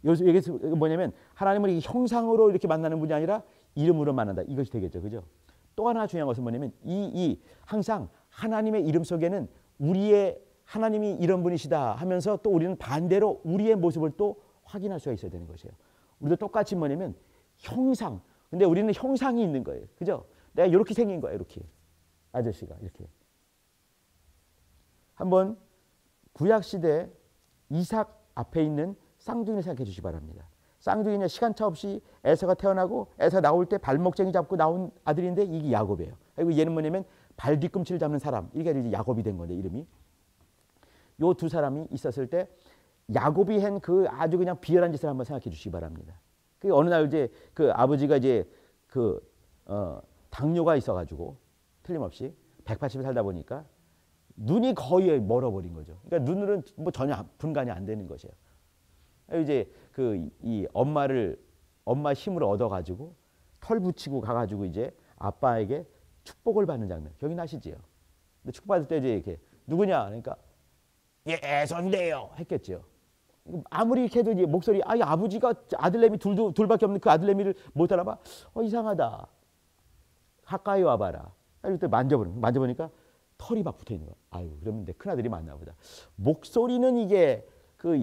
여기서 뭐냐면 하나님을 이 형상으로 이렇게 만나는 분이 아니라 이름으로 만난다. 이것이 되겠죠. 그죠? 또 하나 중요한 것은 뭐냐면 항상 하나님의 이름 속에는 우리의 하나님이 이런 분이시다 하면서 또 우리는 반대로 우리의 모습을 또 확인할 수가 있어야 되는 것이에요. 우리도 똑같이 뭐냐면 형상. 근데 우리는 형상이 있는 거예요. 그죠? 내가 이렇게 생긴 거야. 이렇게. 아저씨가 이렇게. 한번 구약 시대 이삭 앞에 있는 쌍둥이를 생각해 주시기 바랍니다. 쌍둥이는 시간차 없이 에서가 태어나고 에서가 나올 때 발목쟁이 잡고 나온 아들인데 이게 야곱이에요. 그리고 얘는 뭐냐면 발 뒤꿈치를 잡는 사람. 이게 이제 야곱이 된 건데 이름이. 요 두 사람이 있었을 때 야곱이 한 그 아주 그냥 비열한 짓을 한번 생각해 주시기 바랍니다. 그 어느 날 이제 그 아버지가 이제 당뇨가 있어가지고 틀림없이 180을 살다 보니까 눈이 거의 멀어버린 거죠. 그러니까 눈으로는 뭐 전혀 분간이 안 되는 것이에요. 이제 이 엄마 힘을 얻어가지고 털 붙이고 가가지고 이제 아빠에게 축복을 받는 장면 기억나시지요? 근데 축복받을 때 이제 이렇게 누구냐? 그러니까 예선데요 했겠죠. 아무리 이렇게 해도 목소리 아버지가 아들내미 둘밖에 없는 그 아들내미를 못 알아봐. 이상하다. 가까이 와봐라. 이때 만져보니까 털이 막 붙어 있는 거야. 아유, 그러면 내 큰아들이 맞나 보다. 목소리는 이게 그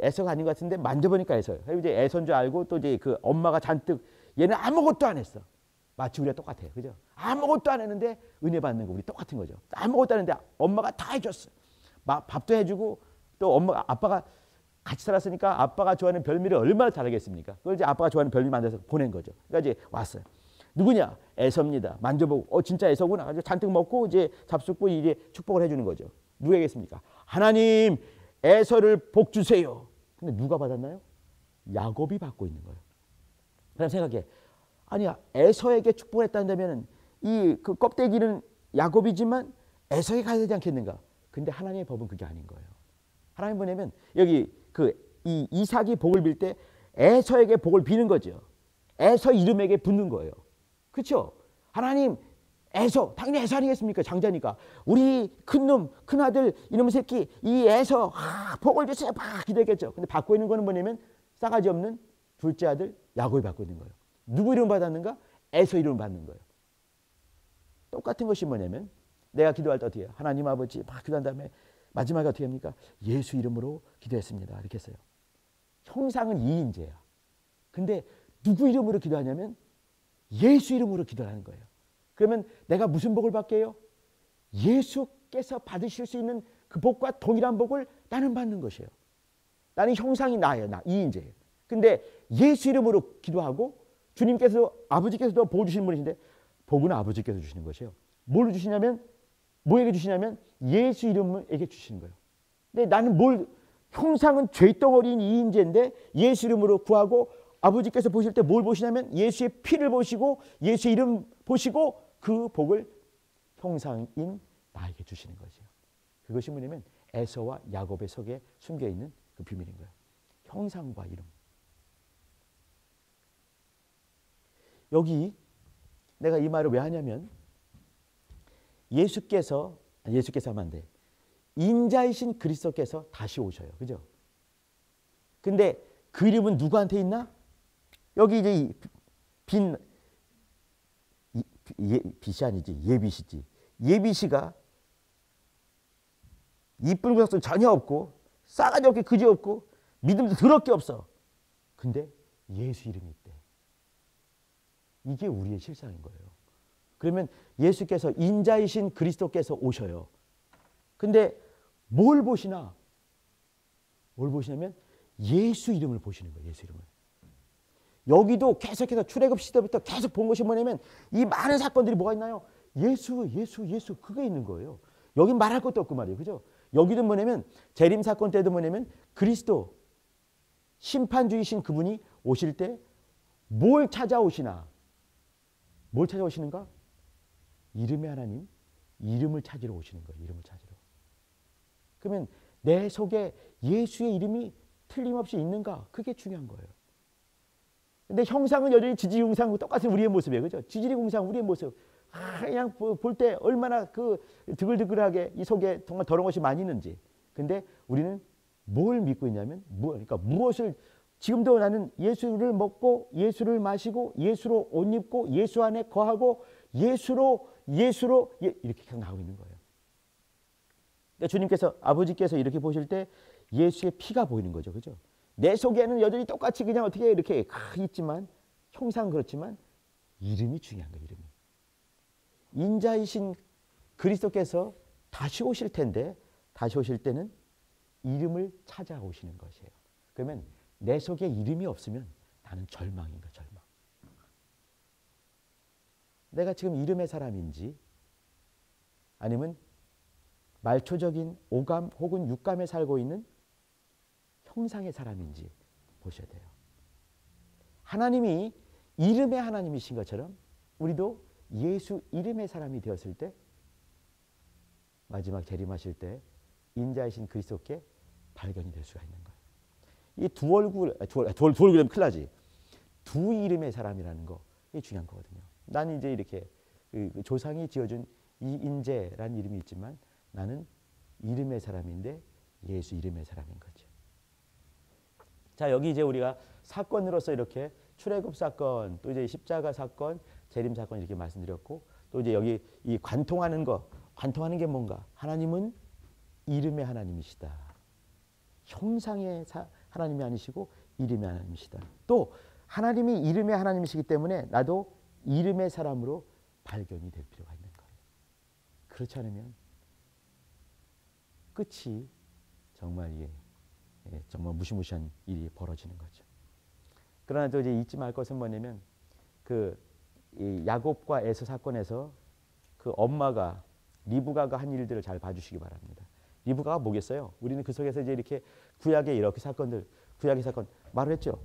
애서가 아닌 것 같은데 만져보니까 애서예요. 이제 애서인 줄 알고 또 이제 그 엄마가 잔뜩 얘는 아무것도 안 했어. 마치 우리가 똑같아요. 그죠? 아무것도 안 했는데 은혜 받는 거 우리 똑같은 거죠. 아무것도 안 했는데 엄마가 다 해줬어. 밥도 해주고 또 아빠가 같이 살았으니까 아빠가 좋아하는 별미를 얼마나 잘하겠습니까? 그걸 이제 아빠가 좋아하는 별미 만들어서 보낸 거죠. 그러니까 이제 왔어요. 누구냐? 애서입니다. 만져보고 진짜 애서구나. 아주 잔뜩 먹고 이제 잡숫고 이제 축복을 해주는 거죠. 누구에겠습니까? 하나님 애서를 복 주세요. 근데 누가 받았나요? 야곱이 받고 있는 거예요. 그럼 생각해. 아니야 애서에게 축복을 했다면 이 그 껍데기는 야곱이지만 애서에 가야 되지 않겠는가? 근데 하나님의 법은 그게 아닌 거예요. 하나님 보내면 여기 이 이삭이 복을 빌 때 에서에게 복을 비는 거죠. 에서 이름에게 붙는 거예요. 그렇죠? 하나님 에서 당연히 에서 아니겠습니까? 장자니까 우리 큰놈 큰아들 이놈의 새끼 이 에서 복을 주세요 막 기도했겠죠. 근데 받고 있는 거는 뭐냐면 싸가지 없는 둘째 아들 야곱이 받고 있는 거예요. 누구 이름 받았는가? 에서 이름 받는 거예요. 똑같은 것이 뭐냐면 내가 기도할 때 어떻게 해요? 하나님 아버지 막 기도한 다음에 마지막에 어떻게 합니까? 예수 이름으로 기도했습니다. 이렇게 했어요. 형상은 2인제야. 근데 누구 이름으로 기도하냐면 예수 이름으로 기도하는 거예요. 그러면 내가 무슨 복을 받게 해요? 예수께서 받으실 수 있는 그 복과 동일한 복을 나는 받는 것이에요. 나는 형상이 나예요. 나 2인제예요. 근데 예수 이름으로 기도하고 주님께서 아버지께서도 복 주시는 분이신데 복은 아버지께서 주시는 것이에요. 뭘 주시냐면 뭐에게 주시냐면 예수 이름에게 주시는 거예요. 근데 나는 형상은 죄덩어리인 2인제인데 예수 이름으로 구하고 아버지께서 보실 때 뭘 보시냐면 예수의 피를 보시고 예수의 이름 보시고 그 복을 형상인 나에게 주시는 거죠. 그것이 뭐냐면 에서와 야곱의 속에 숨겨있는 그 비밀인 거예요. 형상과 이름. 여기 내가 이 말을 왜 하냐면 예수께서 하면 안 돼. 인자이신 그리스도께서 다시 오셔요. 그죠? 근데 그 이름은 누구한테 있나? 여기 이제 빛이 아니지. 예비시지. 예비시가 이쁜 구석도 전혀 없고 싸가지 없게 그지 없고 믿음도 더럽게 없어. 근데 예수 이름이 있대. 이게 우리의 실상인 거예요. 그러면 예수께서 인자이신 그리스도께서 오셔요. 근데 뭘 보시나? 뭘 보시냐면 예수 이름을 보시는 거예요. 예수 이름을. 여기도 계속해서 출애굽 시대부터 계속 본 것이 뭐냐면 이 많은 사건들이 뭐가 있나요? 예수 그게 있는 거예요. 여긴 말할 것도 없고 말이에요. 그죠? 여기도 뭐냐면 재림 사건 때도 뭐냐면 그리스도 심판주이신 그분이 오실 때 뭘 찾아오시나? 뭘 찾아오시는가? 이름의 하나님, 이름을 찾으러 오시는 거예요. 이름을 찾으러. 그러면 내 속에 예수의 이름이 틀림없이 있는가? 그게 중요한 거예요. 근데 형상은 여전히 지지공상 똑같은 우리의 모습이에요. 그죠? 지지공상 우리의 모습. 그냥 볼 때 얼마나 그 드글드글하게 이 속에 정말 더러운 것이 많이 있는지. 근데 우리는 뭘 믿고 있냐면, 그러니까 무엇을, 지금도 나는 예수를 먹고 예수를 마시고 예수로 옷 입고 예수 안에 거하고 예수로 이렇게 계속 나오고 있는 거예요. 그러니까 주님께서 아버지께서 이렇게 보실 때 예수의 피가 보이는 거죠. 그죠? 내 속에는 여전히 똑같이 그냥 어떻게 이렇게 있지만 형상 그렇지만 이름이 중요한 거예요. 이름이. 인자이신 그리스도께서 다시 오실 텐데 다시 오실 때는 이름을 찾아오시는 것이에요. 그러면 내 속에 이름이 없으면 나는 절망인 거야, 절망. 내가 지금 이름의 사람인지 아니면 말초적인 오감 혹은 육감에 살고 있는 형상의 사람인지 보셔야 돼요. 하나님이 이름의 하나님이신 것처럼 우리도 예수 이름의 사람이 되었을 때 마지막 재림하실 때 인자이신 그리스도께 발견이 될 수가 있는 거예요. 이 두 얼굴이면 큰일 나지. 두 이름의 사람이라는 거 이게 중요한 거거든요. 나는 이제 이렇게 그 조상이 지어준 이인재라는 이름이 있지만 나는 이름의 사람인데 예수 이름의 사람인 거죠. 자, 여기 이제 우리가 사건으로서 이렇게 출애굽 사건, 또 이제 십자가 사건, 재림 사건 이렇게 말씀드렸고, 또 이제 여기 이 관통하는 거, 관통하는 게 뭔가? 하나님은 이름의 하나님이시다. 형상의 하나님이 아니시고 이름의 하나님이시다. 또 하나님이 이름의 하나님이시기 때문에 나도 이름의 사람으로 발견이 될 필요가 있는 거예요. 그렇지 않으면 끝이 정말 정말 무시무시한 일이 벌어지는 거죠. 그러나 또 이제 잊지 말 것은 뭐냐면 이 야곱과 에서 사건에서 그 엄마가 리브가가 한 일들을 잘 봐주시기 바랍니다. 리브가가 뭐겠어요? 우리는 그 속에서 이제 이렇게 구약의 이렇게 사건들, 구약의 사건 말을 했죠.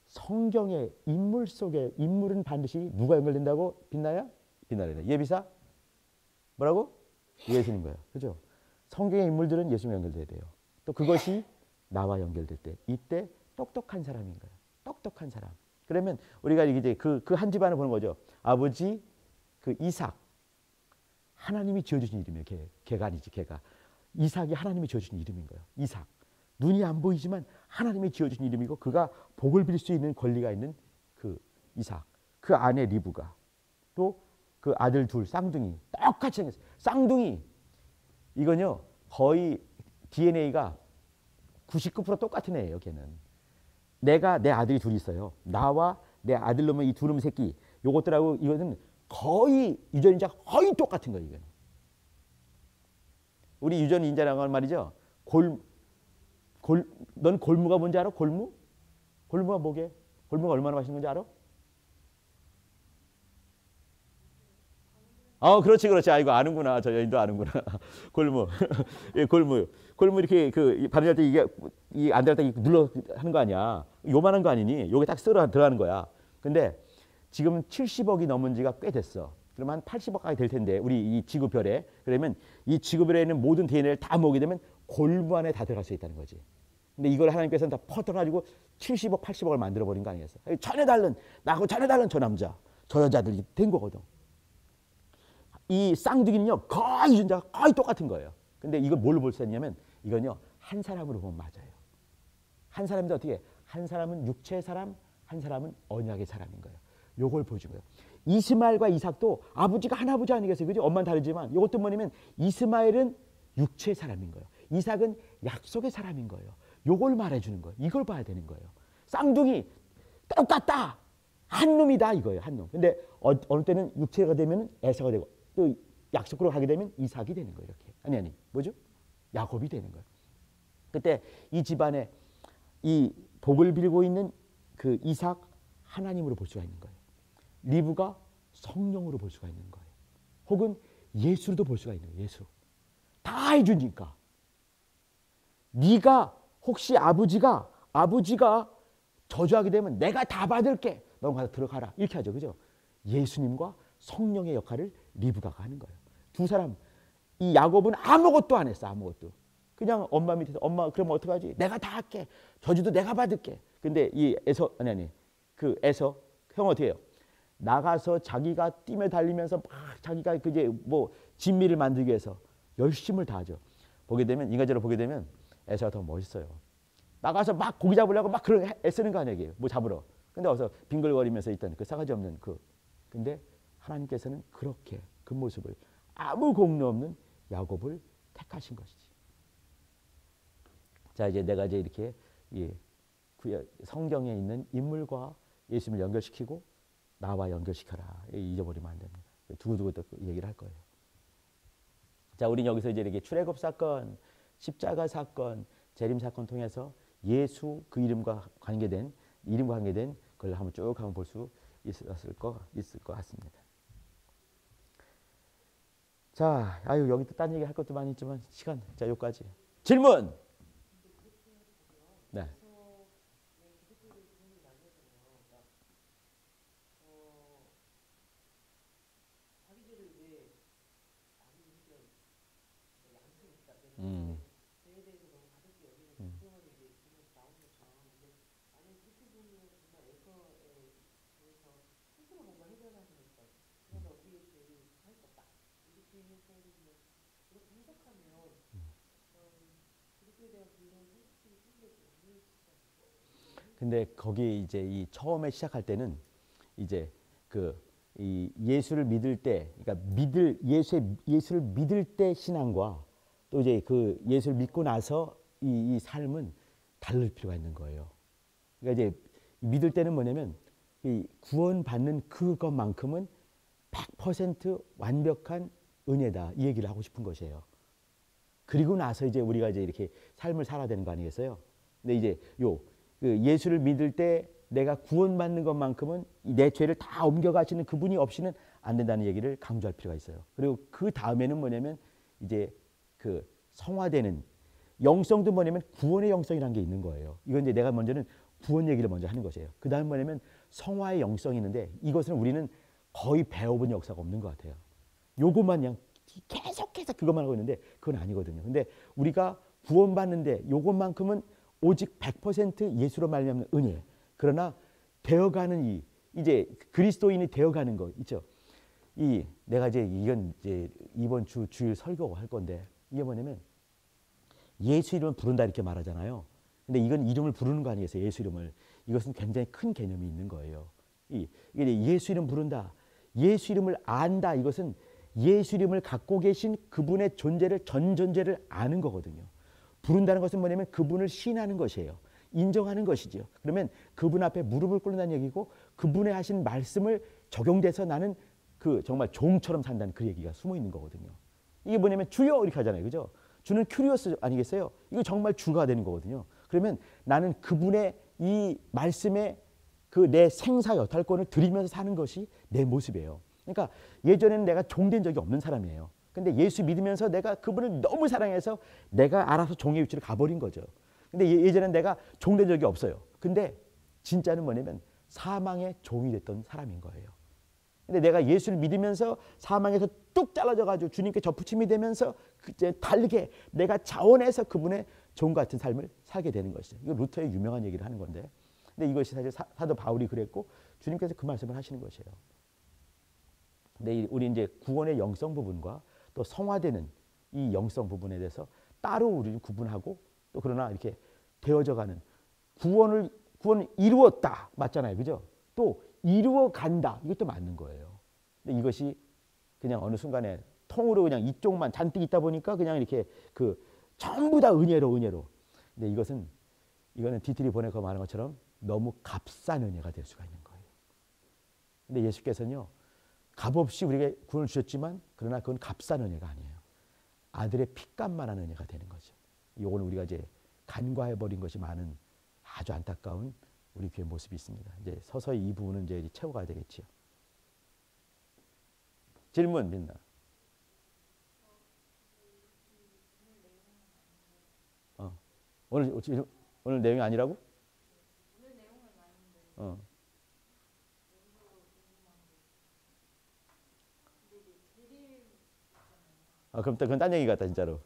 성경의 인물 속에 인물은 반드시 누가 연결된다고? 빛나야? 빛나야. 예비사? 뭐라고? 예수님 거예요. 그죠? 성경의 인물들은 예수님 연결돼야 돼요. 또 그것이 나와 연결될 때 이때 똑똑한 사람인 거예요. 똑똑한 사람. 그러면 우리가 이제 그 한 집안을 보는 거죠. 아버지 그 이삭 하나님이 지어주신 이름이에요. 걔가 아니지 걔가. 이삭이 하나님이 지어주신 이름인 거예요. 이삭. 눈이 안 보이지만 하나님이 지어주신 이름이고 그가 복을 빌 수 있는 권리가 있는 그 이삭. 그 아내 리브가. 또 그 아들 둘 쌍둥이. 똑같이 생겼어요. 쌍둥이. 이건요. 거의 DNA가 99% 똑같은 애예요. 걔는. 내 아들이 둘이 있어요. 나와 내 아들놈의 이 두름 새끼. 요것들하고 이거는 거의 유전인자가 거의 똑같은 거예요. 이거는. 우리 유전인자라고 하는 말이죠. 넌 골무가 뭔지 알아? 골무? 골무가 뭐게? 골무가 얼마나 맛있는 건지 알아? 그렇지. 아이고, 아는구나. 저 여인도 아는구나. 골무. 예, 골무. 골무 이렇게 발효할 때 이게 안 될 때 눌러 하는 거 아니야. 요만한 거 아니니? 요게 딱 썰어 들어가는 거야. 근데 지금 70억이 넘은 지가 꽤 됐어. 그러면 한 80억까지 될 텐데 우리 이 지구별에. 그러면 이 지구별에 있는 모든 DNA를 다 모으게 되면 골무 안에 다 들어갈 수 있다는 거지. 근데 이걸 하나님께서는 다 퍼뜨려가지고 70억, 80억을 만들어버린 거 아니겠어? 나하고 전혀 다른 저 남자, 저 여자들이 된 거거든. 이 쌍둥이는요, 거의 유전자가 거의 똑같은 거예요. 근데 이걸 뭘로 볼 수 있냐면 이건요, 한 사람으로 보면 맞아요. 한 사람인데 어떻게? 한 사람은 육체의 사람, 한 사람은 언약의 사람인 거예요. 요걸 보여준 거예요. 이스마엘과 이삭도 아버지가 한 아버지 아니겠어요? 그죠? 엄마는 다르지만 이것도 뭐냐면 이스마엘은 육체의 사람인 거예요. 이삭은 약속의 사람인 거예요. 요걸 말해주는 거예요. 이걸 봐야 되는 거예요. 쌍둥이 똑같다. 한 놈이다 이거예요. 한 놈. 근데 어느 때는 육체가 되면 에서가 되고 또 약속으로 가게 되면 이삭이 되는 거예요. 이렇게. 아니 뭐죠? 야곱이 되는 거예요. 그때 이 집안에 이 복을 빌고 있는 그 이삭 하나님으로 볼 수가 있는 거예요. 리브가 성령으로 볼 수가 있는 거예요. 혹은 예수로도 볼 수가 있는 거예요. 예수. 다 해주니까. 네가 혹시 아버지가 저주하게 되면 내가 다 받을게. 넌 가서 들어가라. 이렇게 하죠. 그죠? 예수님과 성령의 역할을 리브가가 하는 거예요. 두 사람. 이 야곱은 아무것도 안 했어. 아무것도. 그냥 엄마 밑에서 엄마 그러면 어떡하지? 내가 다 할게. 저주도 내가 받을게. 근데 이 에서 그 에서 형 어떻게 해요? 나가서 자기가 뛰며 달리면서 막 자기가 그게 뭐 진미를 만들기 위해서 열심을 다하죠. 보게 되면 인간적으로 보게 되면 에서가 더 멋있어요. 나가서 막 고기 잡으려고 막 그런 애쓰는 거 아니에요. 뭐 잡으러. 근데 어서 빙글거리면서 있던 그 싸가지 없는 근데 하나님께서는 그렇게 그 모습을 아무 공로 없는 야곱을 택하신 것이지. 자, 이제 내가 이제 이렇게 성경에 있는 인물과 예수님을 연결시키고 나와 연결시켜라. 잊어버리면 안 됩니다. 두고두고 또 얘기를 할 거예요. 자, 우리는 여기서 이제 이렇게 출애굽 사건, 십자가 사건, 재림 사건 통해서 예수 그 이름과 관계된 그걸 한번 쭉 한번 볼 수 있을 것 같습니다. 자, 아유 여기 또 딴 얘기 할 것도 많이 있지만 시간 자 여기까지. 질문. 네. 음. 근데 거기 이제 이 처음에 시작할 때는 이제 그 이 예수를 믿을 때, 그러니까 예수를 믿을 때 신앙과 또 이제 그 예수를 믿고 나서 이 삶은 다를 필요가 있는 거예요. 그러니까 이제 믿을 때는 뭐냐면 이 구원받는 그것만큼은 100% 완벽한 은혜다 이 얘기를 하고 싶은 것이에요. 그리고 나서 이제 우리가 이제 이렇게 삶을 살아야 되는 거 아니겠어요? 근데 이제 그 예수를 믿을 때 내가 구원받는 것만큼은 내 죄를 다 옮겨가시는 그분이 없이는 안 된다는 얘기를 강조할 필요가 있어요. 그리고 그 다음에는 뭐냐면 이제 그 성화되는 영성도 뭐냐면 구원의 영성이라는 게 있는 거예요. 이건 이제 내가 먼저는 구원 얘기를 먼저 하는 것이에요. 그 다음 뭐냐면 성화의 영성이 있는데 이것은 우리는 거의 배워본 역사가 없는 것 같아요. 요것만 그냥 계속해서 그것만 하고 있는데 그건 아니거든요. 근데 우리가 구원받는데 요것만큼은 오직 100% 예수로 말미암는 은혜. 그러나 되어가는 이제 그리스도인이 되어가는 거 있죠. 내가 이제 이건 이제 이번 주일 설교할 건데 이게 뭐냐면 예수 이름을 부른다 이렇게 말하잖아요. 근데 이건 이름을 부르는 거 아니겠어요? 예수 이름을. 이것은 굉장히 큰 개념이 있는 거예요. 이게 예수 이름 부른다. 예수 이름을 안다. 이것은 예수 이름을 갖고 계신 그분의 존재를 전존재를 아는 거거든요. 부른다는 것은 뭐냐면 그분을 시인하는 것이에요. 인정하는 것이죠. 그러면 그분 앞에 무릎을 꿇는다는 얘기고 그분의 하신 말씀을 적용돼서 나는 그 정말 종처럼 산다는 그 얘기가 숨어 있는 거거든요. 이게 뭐냐면 주여 이렇게 하잖아요. 그죠? 주는 큐리오스 아니겠어요? 이거 정말 주가 되는 거거든요. 그러면 나는 그분의 이 말씀에 그 내 생사 여탈권을 드리면서 사는 것이 내 모습이에요. 그러니까 예전에는 내가 종된 적이 없는 사람이에요. 근데 예수 믿으면서 내가 그분을 너무 사랑해서 내가 알아서 종의 위치를 가버린 거죠. 근데 예전엔 내가 종된 적이 없어요. 근데 진짜는 뭐냐면 사망의 종이 됐던 사람인 거예요. 근데 내가 예수를 믿으면서 사망에서 뚝 잘라져가지고 주님께 접붙임이 되면서 이제 다르게 내가 자원해서 그분의 종 같은 삶을 살게 되는 것이죠. 이거 루터의 유명한 얘기를 하는 건데, 근데 이것이 사실 사도 바울이 그랬고 주님께서 그 말씀을 하시는 것이에요. 근데 우리 이제 구원의 영성 부분과 또 성화되는 이 영성 부분에 대해서 따로 우리를 구분하고 또 그러나 이렇게 되어져가는 구원을 이루었다 맞잖아요, 그죠? 또 이루어 간다 이것도 맞는 거예요. 근데 이것이 그냥 어느 순간에 통으로 그냥 이쪽만 잔뜩 있다 보니까 그냥 이렇게 그 전부 다 은혜로. 근데 이거는 디트리 보네커 말한 것처럼 너무 값싼 은혜가 될 수가 있는 거예요. 근데 예수께서는요. 값없이 우리에게 구원을 주셨지만 그러나 그건 값싼 은혜가 아니에요. 아들의 피값만한 은혜가 되는 거죠. 이걸 우리가 이제 간과해버린 것이 많은 아주 안타까운 우리 교회 모습이 있습니다. 이제 서서히 이 부분은 이제 채워가야 되겠지요. 질문 민나. 오늘 내용이 아니라고? 오늘 내용은 아닌데. 그럼 그건 딴 얘기 같다 진짜로.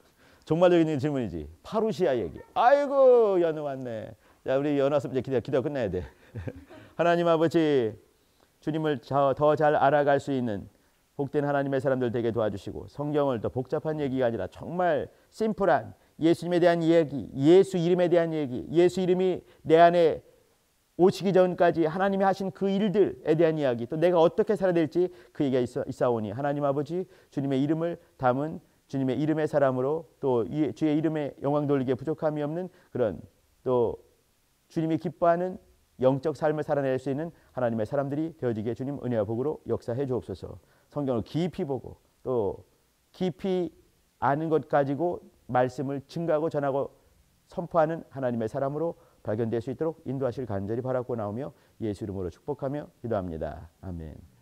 종말적인 질문이지. 파루시아 얘기. 아이고 연우 왔네. 자 우리 연우 왔으면 이제 기도 끝내야 돼. 하나님 아버지 주님을 더 잘 알아갈 수 있는 복된 하나님의 사람들 되게 도와주시고 성경을 더 복잡한 얘기가 아니라 정말 심플한 예수님에 대한 이야기, 예수 이름에 대한 얘기, 예수 이름이 내 안에 오시기 전까지 하나님이 하신 그 일들에 대한 이야기, 또 내가 어떻게 살아야 될지 그 얘기가 있사오니 하나님 아버지 주님의 이름을 담은 주님의 이름의 사람으로 또 주의 이름에 영광 돌리기에 부족함이 없는 그런 또 주님이 기뻐하는 영적 삶을 살아낼 수 있는 하나님의 사람들이 되어지게 주님 은혜와 복으로 역사해 주옵소서. 성경을 깊이 보고 또 깊이 아는 것 가지고 말씀을 증가하고 전하고 선포하는 하나님의 사람으로 발견될 수 있도록 인도하실 간절히 바라고 나오며 예수 이름으로 축복하며 기도합니다. 아멘.